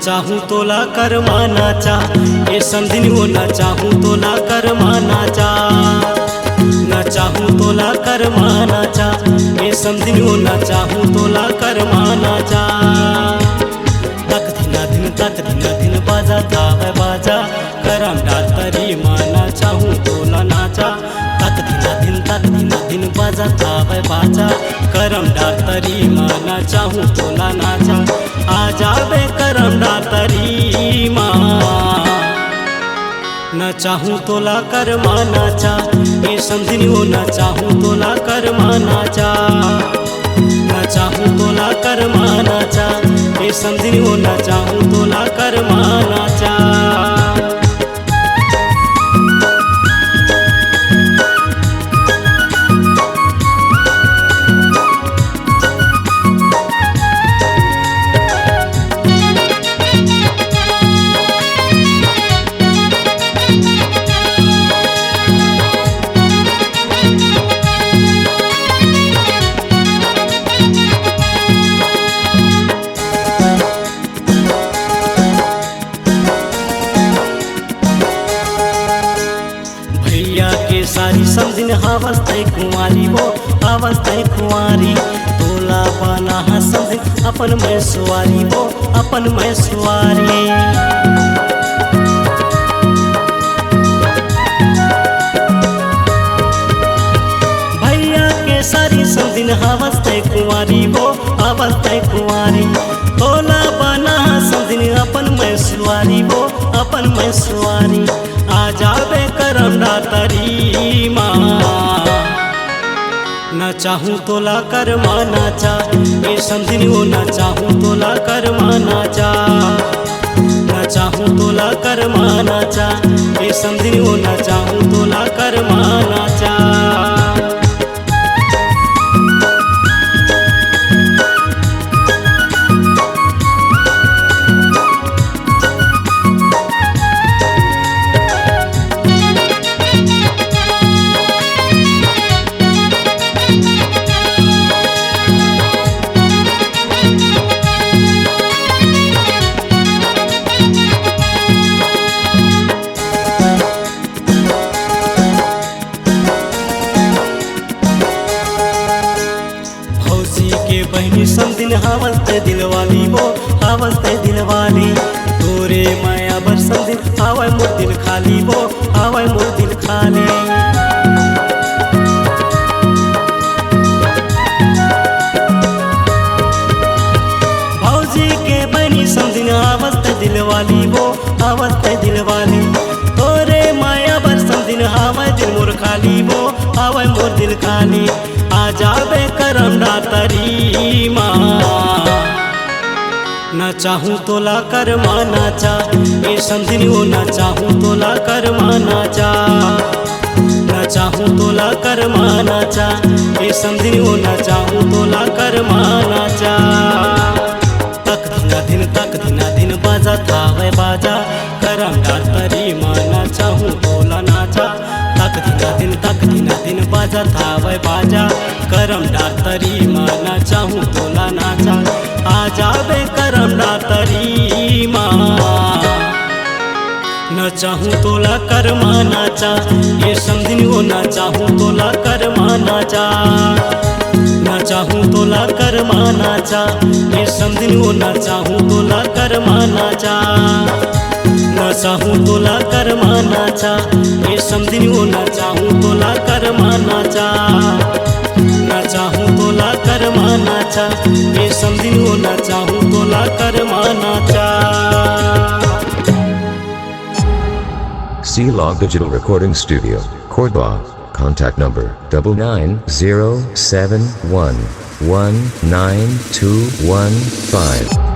चाहूँ तोला कर मानाचा ये समझिन वो न चाहूँ तोला कर मानाचा न चाहूँ तोला कर मानाचा ये समझिन वो न चाहूँ तोला कर मानाचा तक दिन दिन बाजा थावे बाजा करम डाल तरी माना चाहूँ तोला नाचा तक दिन बाजा थावे बाजा करम डाल तरी माना चाहूँ तोला नाचा आ जावे करम डाल तरी माँ न चाहूँ तोला कर मानाचा ये समझिन वो न चाहूँ तोला कर मानाचा न चाहूँ तोला कर मानाचा ये समझिन वो न चाहूँ तोला कर मानाचा सारी समझिन हावस्ते कुंवारी वो हावस्ते कुंवारी तोला बना हा समझिन अपन मैं सुवारी वो अपन मैं सुवारी भैया के सारी समझिन हावस्ते कुंवारी वो हावस्ते कुंवारी तोला बना हा समझिन अपन मैं सुवारी वो अपन मैं सुवारी आ जावे करम डाल तरी माँ न चाहूँ तोला कर मानाचा ये समझिन वो न चाहूँ तोला कर मानाचा न चाहूँ तोला कर मानाचा ये समझिन वो न चाहूँ तोला कर मानाचा बहनी समझिन हावस्ते दिलवाली वो हावस्ते दिलवाली तोरे माया बर समझिन आवे मोर दिल खाली वो आवे मोर दिल खाली भौजी के बहनी समझिन हावस्ते दिलवाली वो हावस्ते दिलवाली तोरे माया बर समझिन आवे दिल मोर खाली वो आवे मोर दिल खाली आ जावे करम डाल तरी माँ न चाहूँ तोला कर मानाचा ये समझिन वो न चाहूँ तोला कर मानाचा न चाहूँ तोला कर मानाचा ये समझिन वो न चाहूँ तोला कर मानाचा तक दिन बाजा थावे बाजा करम डाल तरी माना चाहूँ तोला नाचा तक दिन बाजा थावे बाजा करम डाल तरी माना चाहूँ तोला नाचा आ जावे करम डाल तरी माँ न चाहूँ तोला कर मानाचा ये समझिन वो न चाहूँ तोला कर मानाचा न चाहूँ तोला कर मानाचा ये समझिन वो न चाहूँ तोला कर मानाचा न चाहूँ तोला कर मानाचा ये समझिन वो न चाहूँ तोला कर मानाचा न चाहूँ तोला कर मानाचा ये समझिन वो न चाहूँ तोला कर मानाचा C-Log Digital Recording Studio, Cordoba. Contact number 99071192115.